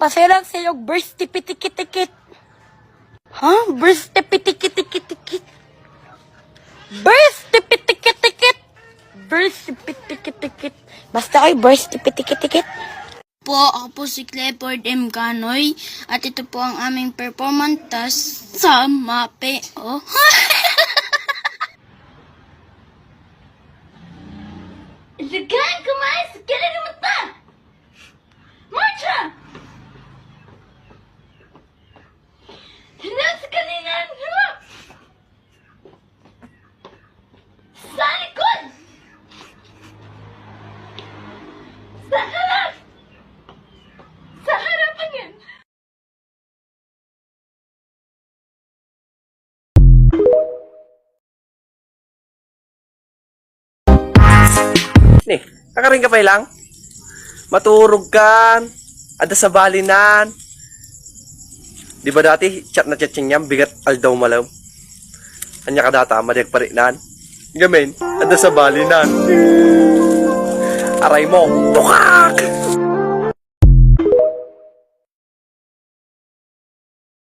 paselang sa'yo, burst tipitikit-tikit. Ha? Burst tipitikit-tikit-tikit. Burst tipitikit-tikit. Burst tipitikit-tikit. Basta kayo, burst tipitikit-tikit. Po, ako po si Clifford M. Canoy at ito po ang aming performance task sa MAPE. Oh. Ilagan, kumain sa kailan ng mata! Marcha! Hinang sa kalingan! Sa likod! Sa harap! Sa harapan yan! Ni, kakaring ka pa lang? Maturog kan, ada sa balinan. Di ba dati, chat na chat niya, bigat aldaw malaw. Kanya ka data, madag parinan. Gamin, ada sa balinan. Aray mo, tukak!